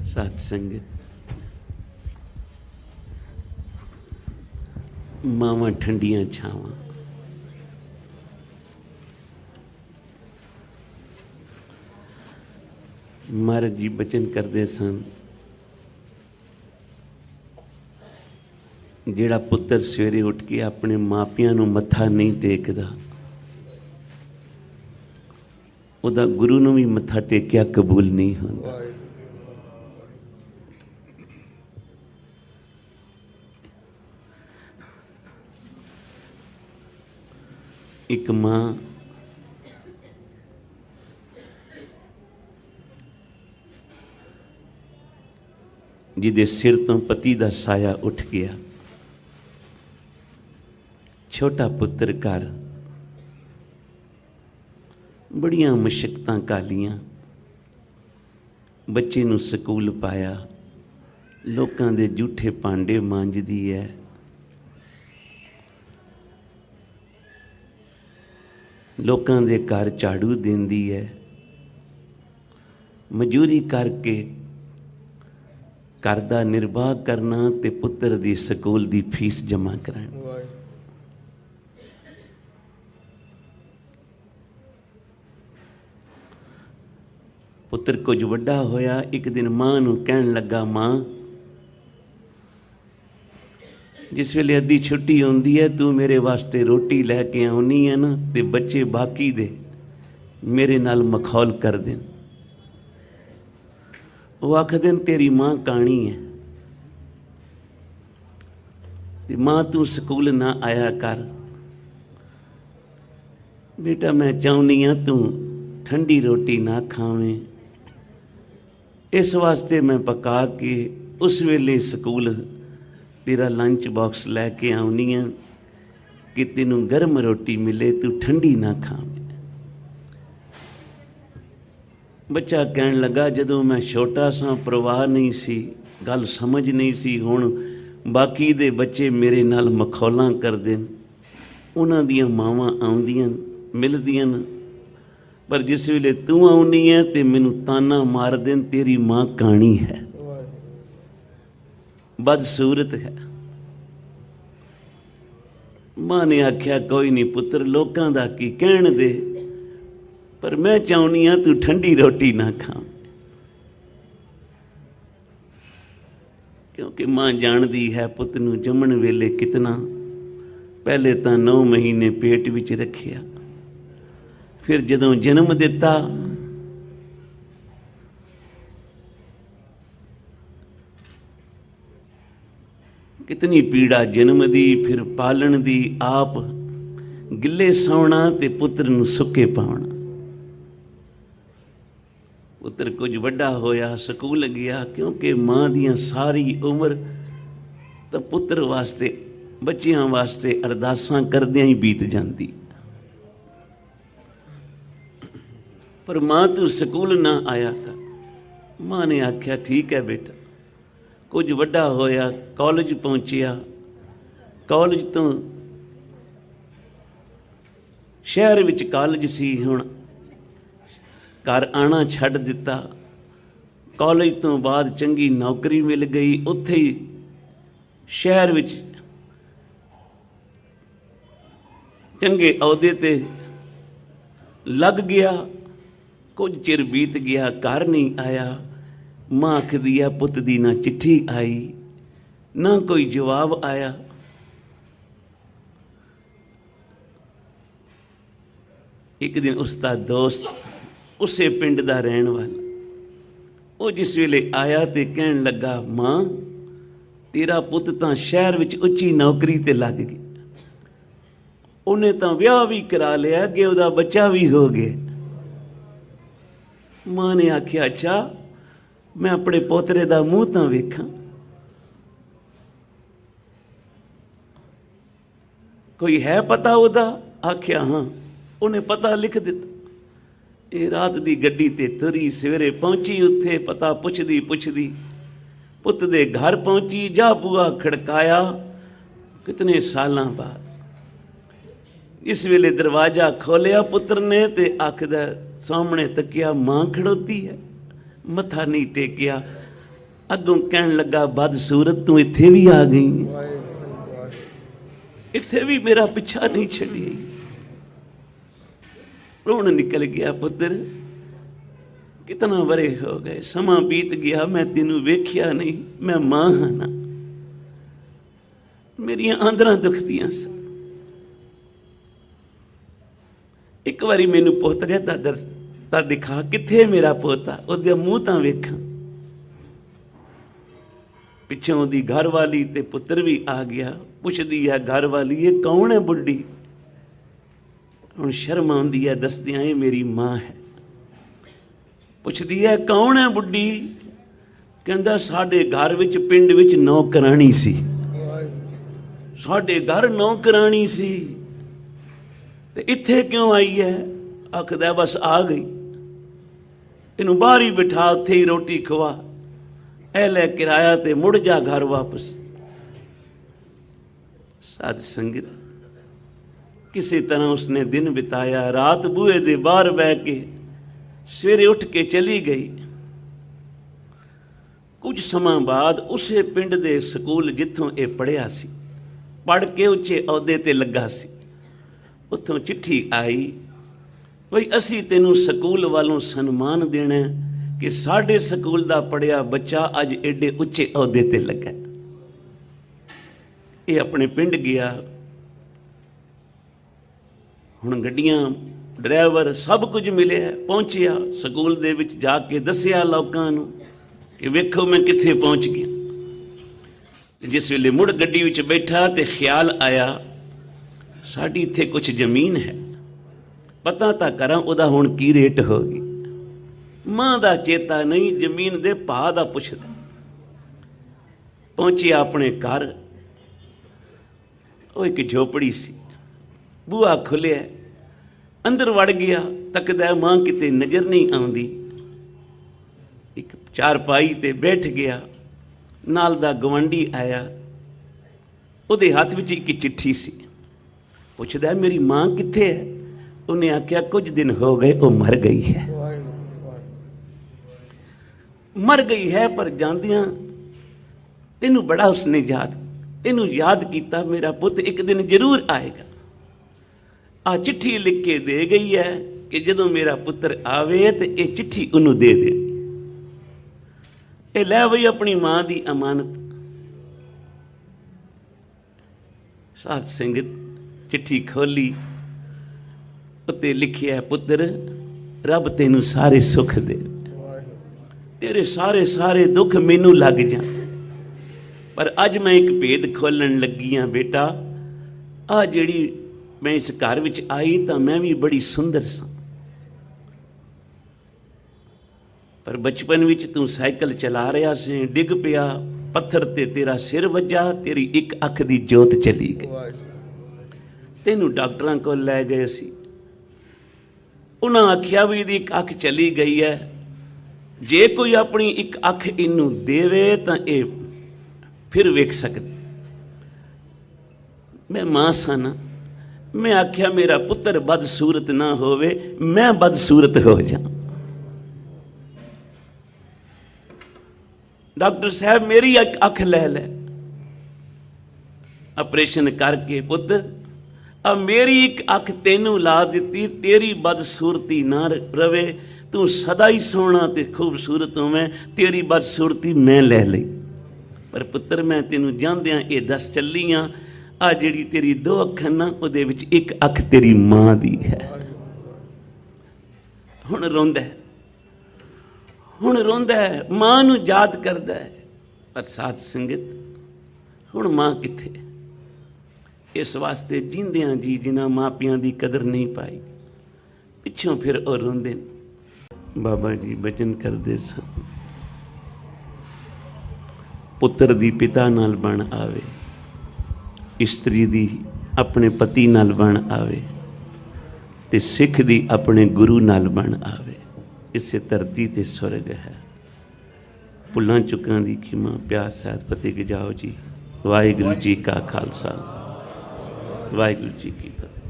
सत संगत मावां ठंडियां छावां, महाराज जी बचन करते सन, जिहड़ा पुत्र सवेरे उठ के अपने मापियां नूं मत्था नहीं टेकदा, उहदा गुरु नूं भी मत्था टेकिया कबूल नहीं होंदा। एक मां जिहदे सिर तो पति दा साया उठ गया, छोटा पुत्र घर, बड़ियां मुशक्कतां घालियां, बच्चे नूं स्कूल पाया, लोकां दे झूठे भांडे मांजदी है, लोकां दे घर झाड़ू देंदी है, मजूरी करके घर दा निर्वाह करना ते पुत्र दी स्कूल दी फीस जमा करानी। पुत्र कुछ वड्डा होया, एक दिन मां नूं कहण लगा, मां जिस वेले अद्धी छुट्टी होंदी है तू मेरे वास्ते रोटी लैके आउनी है ना, ते बच्चे बाकी दे मेरे नाल मखौल कर देन। वो आखदे तेरी मां काणी है, ते मां तू स्कूल ना आया कर। बेटा मैं चाहुंदी हां तू ठंडी रोटी ना खावें, इस वास्ते मैं पका के उस वेले स्कूल तेरा लंच बॉक्स लैके आउनी है कि तेनू गर्म रोटी मिले, तू ठंडी ना खावें। बच्चा कहन लगा, जदों मैं छोटा सा परवाह नहीं सी, गल समझ नहीं सी, हुण बाकी दे बच्चे मेरे नाल मखौलां करदे न, उन्हां दियां मावां आउंदियां मिलदियां न, पर जिस वेले तू आउनी है ते मैनू ताना मार देन, तेरी मां काणी है, बदसूरत है। मां ने आख्या कोई नहीं पुत्र, लोकां दा की कहण दे, पर मैं चाहुंदी हां तू ठंडी रोटी ना खा, क्योंकि मां जानदी है पुत नूं जम्मण वेले कितना, पहले तां 9 महीने पेट विच रखिया, फिर जदों जन्म दिता कितनी पीड़ा जन्म दी, फिर पालन दी, आप गिले सौना ते पुत्र नूं सुके पाउणा। पुत्र कुछ वड्डा होया, स्कूल गया, क्योंकि मां दियां सारी उम्र तो पुत्र वास्ते बच्चियां वास्ते अरदासां करदियां ही बीत जांदी। पर मां तू स्कूल ना आया कर। मां ने आख्या ठीक है बेटा। कुछ वड्डा होया, कॉलेज पहुंचिया, कॉलेज तो शहर विच कॉलेज सी, हुण घर आना छड्ड दिता। कॉलेज तो बाद चंगी नौकरी मिल गई, उत्थे ही शहर विच चंगे अहुदे ते लग गया। कुछ चिर बीत गया, घर नहीं आया। मां आखदी है पुत दी ना चिट्ठी आई, ना कोई जवाब आया। एक दिन उसका दोस्त, उसे पिंड दा रहन वाला, वो जिस वेले आया ते कहन लगा, मां तेरा पुत तां शहर विच उच्ची नौकरी ते लग गया, उन्हें तां विआह भी करा लिया, कि उहदा बच्चा भी हो गया। मां ने आख्या अच्छा, मैं अपने पोतरे दा मूँह तां वेखां। कोई है पता उहदा? आख्या हाँ, उन्हें पता लिख दिता। ये रात दी गड्डी ते तुरी, सवेरे पहुंची, उत्थे पता पुछदी पुछदी पुत दे घर पहुंची। जा बुआ खड़काया, कितने सालां बाद इस वेले दरवाजा खोलिया पुत्र ने, ते आखदा सामने तकिया, मां खड़ोती है, मत्था नहीं टेकिया। ਅੱਗੋਂ ਕਹਿਣ ਲੱਗਾ, ਬਦਸੂਰਤ ਤੂੰ ਇੱਥੇ ਵੀ ਆ ਗਈ, ਇੱਥੇ ਵੀ ਮੇਰਾ ਪਿੱਛਾ ਨਹੀਂ ਛੱਡੀ। ਰੋਣ ਨਿਕਲ ਗਿਆ, ਪੁੱਤਰ ਕਿਤਨਾ ਵਰੇ ਹੋ ਗਏ, ਸਮਾਂ ਬੀਤ ਗਿਆ, ਮੈਂ ਤੈਨੂੰ ਵੇਖਿਆ ਨਹੀਂ, ਮੈਂ ਮਾਂ ਹਾਂ ਨਾ, ਮੇਰੀਆਂ ਆਂਦਰਾਂ ਦੁਖਦੀਆਂ ਸਨ। ਇੱਕ ਵਾਰੀ ਮੈਨੂੰ ਪੋਤਰੇ ਦਾ ਤਾਂ ਦਿਖਾ, ਕਿੱਥੇ ਮੇਰਾ ਪੋਤਾ, ਉਹਦੇ ਮੂੰਹ ਤਾਂ ਵੇਖਾਂ। ਪਿੱਛੋਂ ਉਹਦੀ ਘਰ ਵਾਲੀ ਤੇ ਪੁੱਤਰ ਵੀ ਆ ਗਿਆ। ਪੁੱਛਦੀ ਹੈ ਘਰ ਵਾਲੀ, ਇਹ ਕੌਣ ਹੈ ਬੁੱਢੀ? ਹੁਣ ਸ਼ਰਮ ਆਉਂਦੀ ਹੈ ਦੱਸਦਿਆਂ, ਇਹ ਮੇਰੀ ਮਾਂ ਹੈ। ਪੁੱਛਦੀ ਹੈ ਕੌਣ ਹੈ ਬੁੱਢੀ? ਕਹਿੰਦਾ ਸਾਡੇ ਘਰ ਵਿੱਚ, ਪਿੰਡ ਵਿੱਚ ਨੌਕਰਾਣੀ ਸੀ, ਸਾਡੇ ਘਰ ਨੌਕਰਾਣੀ ਸੀ, ਤੇ ਇੱਥੇ ਕਿਉਂ ਆਈ ਹੈ? ਆਖਦਾ ਬਸ ਆ ਗਈ, ਇਹਨੂੰ ਬਾਹਰ ਹੀ ਬਿਠਾ, ਉੱਥੇ ਹੀ ਰੋਟੀ ਖਵਾ, ਇਹ ਲੈ ਕਿਰਾਇਆ ਤੇ ਮੁੜ ਜਾ ਘਰ ਵਾਪਸ। ਸਾਧ ਸੰਗਤ, ਕਿਸੇ ਤਰ੍ਹਾਂ ਉਸਨੇ ਦਿਨ ਬਿਤਾਇਆ। ਰਾਤ ਬੂਹੇ ਦੇ ਬਾਹਰ ਬਹਿ ਕੇ ਸਵੇਰੇ ਉੱਠ ਕੇ ਚਲੀ ਗਈ। ਕੁਝ ਸਮਾਂ ਬਾਅਦ ਉਸੇ ਪਿੰਡ ਦੇ ਸਕੂਲ ਜਿੱਥੋਂ ਇਹ ਪੜ੍ਹਿਆ ਸੀ, ਪੜ੍ਹ ਕੇ ਉੱਚੇ ਅਹੁਦੇ ਤੇ ਲੱਗਾ ਸੀ, ਉੱਥੋਂ ਚਿੱਠੀ ਆਈ, ਬਈ ਅਸੀਂ ਤੈਨੂੰ ਸਕੂਲ ਵੱਲੋਂ ਸਨਮਾਨ ਦੇਣਾ ਕਿ ਸਾਡੇ ਸਕੂਲ ਦਾ ਪੜ੍ਹਿਆ ਬੱਚਾ ਅੱਜ ਏਡੇ ਉੱਚੇ ਅਹੁਦੇ ਤੇ ਲੱਗਾ। ਇਹ ਆਪਣੇ ਪਿੰਡ ਗਿਆ। ਹੁਣ ਗੱਡੀਆਂ, ਡਰਾਈਵਰ ਸਭ ਕੁਝ ਮਿਲਿਆ। ਪਹੁੰਚਿਆ ਸਕੂਲ ਦੇ ਵਿੱਚ, ਜਾ ਕੇ ਦੱਸਿਆ ਲੋਕਾਂ ਨੂੰ ਕਿ ਵੇਖੋ ਮੈਂ ਕਿੱਥੇ ਪਹੁੰਚ ਗਿਆ। ਜਿਸ ਵੇਲੇ ਮੁੜ ਗੱਡੀ ਵਿੱਚ ਬੈਠਾ ਤੇ ਖਿਆਲ ਆਇਆ, ਸਾਡੀ ਇੱਥੇ ਕੁਝ ਜ਼ਮੀਨ ਹੈ, ਪਤਾ ਤਾਂ ਕਰਾਂ ਉਹਦਾ ਹੁਣ ਕੀ ਰੇਟ ਹੋ ਗਈ। ਮਾਂ ਦਾ ਚੇਤਾ ਨਹੀਂ, ਜ਼ਮੀਨ ਦੇ ਭਾਅ ਦਾ ਪੁੱਛਦਾ। ਪਹੁੰਚਿਆ ਆਪਣੇ ਘਰ, ਉਹ ਇੱਕ ਝੋਪੜੀ ਸੀ। ਬੂਹਾ ਖੁੱਲਿਆ, ਅੰਦਰ ਵੜ ਗਿਆ, ਤੱਕਦਾ ਮਾਂ ਕਿਤੇ ਨਜ਼ਰ ਨਹੀਂ ਆਉਂਦੀ। ਇੱਕ ਚਾਰਪਾਈ ਤੇ ਬੈਠ ਗਿਆ। ਨਾਲ ਦਾ ਗਵਾਂਢੀ ਆਇਆ, ਉਹਦੇ ਹੱਥ ਵਿੱਚ ਇੱਕ ਚਿੱਠੀ ਸੀ। ਪੁੱਛਦਾ ਮੇਰੀ ਮਾਂ ਕਿੱਥੇ ਹੈ? ਉਹਨੇ ਆਖਿਆ ਕੁਝ ਦਿਨ ਹੋ ਗਏ, ਉਹ ਮਰ ਗਈ ਹੈ। ਮਰ ਗਈ ਹੈ, ਪਰ ਜਾਂਦਿਆਂ ਤੈਨੂੰ ਬੜਾ ਉਸਨੇ ਤੈਨੂੰ ਯਾਦ ਕੀਤਾ, ਮੇਰਾ ਪੁੱਤ ਇੱਕ ਦਿਨ ਜ਼ਰੂਰ ਆਏਗਾ। ਆ ਚਿੱਠੀ ਲਿਖ ਕੇ ਦੇ ਗਈ ਹੈ ਕਿ ਜਦੋਂ ਮੇਰਾ ਪੁੱਤਰ ਆਵੇ ਤੇ ਇਹ ਚਿੱਠੀ ਉਹਨੂੰ ਦੇ ਦੇ। ਇਹ ਲੈ ਬਈ ਆਪਣੀ ਮਾਂ ਦੀ ਅਮਾਨਤ। ਸਾਧ ਸੰਗਤ, ਚਿੱਠੀ ਖੋਲੀ, ਉੱਤੇ ਲਿਖਿਆ, ਪੁੱਤਰ ਰੱਬ ਤੈਨੂੰ ਸਾਰੇ ਸੁੱਖ ਦੇ, ਤੇਰੇ ਸਾਰੇ ਦੁੱਖ ਮੈਨੂੰ ਲੱਗ ਜਾਣ, ਪਰ ਅੱਜ ਮੈਂ ਇੱਕ ਭੇਦ ਖੋਲਣ ਲੱਗੀ ਹਾਂ ਬੇਟਾ। ਆ ਜਿਹੜੀ ਮੈਂ ਇਸ ਘਰ ਵਿੱਚ ਆਈ ਤਾਂ ਮੈਂ ਵੀ ਬੜੀ ਸੁੰਦਰ ਸਾਂ, ਪਰ ਬਚਪਨ ਵਿੱਚ ਤੂੰ ਸਾਈਕਲ ਚਲਾ ਰਿਹਾ ਸੀ, ਡਿੱਗ ਪਿਆ, ਪੱਥਰ ਤੇ ਤੇਰਾ ਸਿਰ ਵੱਜਾ, ਤੇਰੀ ਇੱਕ ਅੱਖ ਦੀ ਜੋਤ ਚਲੀ ਗਈ। ਤੈਨੂੰ ਡਾਕਟਰਾਂ ਕੋਲ ਲੈ ਗਏ ਸੀ, ਉਹਨਾਂ ਆਖਿਆ ਵੀ ਇਹਦੀ ਇੱਕ ਅੱਖ ਚਲੀ ਗਈ ਹੈ, ਜੇ ਕੋਈ ਆਪਣੀ ਇੱਕ ਅੱਖ ਇਹਨੂੰ ਦੇਵੇ ਤਾਂ ਇਹ ਫਿਰ ਵੇਖ ਸਕਦਾ। ਮੈਂ ਮਾਂ ਸਾਂ ਨਾ, ਮੈਂ ਆਖਿਆ ਮੇਰਾ ਪੁੱਤਰ ਬਦਸੂਰਤ ਨਾ ਹੋਵੇ, ਮੈਂ ਬਦਸੂਰਤ ਹੋ ਜਾ। ਡਾਕਟਰ ਸਾਹਿਬ ਮੇਰੀ ਇੱਕ ਅੱਖ ਲੈ ਲੈ, ਆਪਰੇਸ਼ਨ ਕਰਕੇ ਪੁੱਤ ਆ ਮੇਰੀ ਇੱਕ ਅੱਖ ਤੈਨੂੰ ਲਾ ਦਿੱਤੀ, ਤੇਰੀ ਬਦਸੂਰਤੀ ਨਾ ਰਵੇ, ਤੂੰ ਸਦਾ ਹੀ ਸੋਹਣਾ ਤੇ ਖੂਬਸੂਰਤ ਹੋਵੇਂ, ਤੇਰੀ ਬਦਸੂਰਤੀ ਮੈਂ ਲੈ ਲਈ। ਪਰ ਪੁੱਤਰ ਮੈਂ ਤੈਨੂੰ ਜਾਂਦਿਆਂ ਇਹ ਦੱਸ ਚੱਲੀ ਹਾਂ, ਆ ਜਿਹੜੀ ਤੇਰੀ ਦੋ ਅੱਖਾਂ ਨਾ, ਉਹਦੇ ਵਿੱਚ ਇੱਕ ਅੱਖ ਤੇਰੀ ਮਾਂ ਦੀ ਹੈ। ਹੁਣ ਰੋਂਦਾ ਹੈ, ਹੁਣ ਰੋਂਦਾ ਹੈ, ਮਾਂ ਨੂੰ ਯਾਦ ਕਰਦਾ ਹੈ। ਪਰ ਸਾਧ ਸੰਗਤ, ਹੁਣ ਮਾਂ ਕਿੱਥੇ? ਇਸ ਵਾਸਤੇ ਜਿੰਦਿਆਂ ਜੀ ਜਿਨ੍ਹਾਂ ਮਾਪਿਆਂ ਦੀ ਕਦਰ ਨਹੀਂ ਪਾਈ, ਪਿੱਛੋਂ ਫਿਰ ਉਹ ਰੋਂਦੇ ਨੇ। ਬਾਬਾ ਜੀ ਬਚਨ ਕਰਦੇ ਸਨ, ਪੁੱਤਰ ਦੀ ਪਿਤਾ ਨਾਲ ਬਣ ਆਵੇ, ਇਸਤਰੀ ਦੀ ਆਪਣੇ ਪਤੀ ਨਾਲ ਬਣ ਆਵੇ, ਤੇ ਸਿੱਖ ਦੀ ਆਪਣੇ ਗੁਰੂ ਨਾਲ ਬਣ ਆਵੇ। ਇਸੇ ਧਰਤੀ ਤੇ ਸਵਰਗ ਹੈ। ਭੁੱਲਾਂ ਚੁੱਕਾਂ ਦੀ ਖਿਮਾ, ਪਿਆਰ ਸਹਿਤ ਫਤਿਹ ਗਜਾਓ ਜੀ। ਵਾਹਿਗੁਰੂ ਜੀ ਕਾ ਖਾਲਸਾ, ਵਾਹਿਗੁਰੂ ਜੀ ਕੀ ਫਤਿਹ।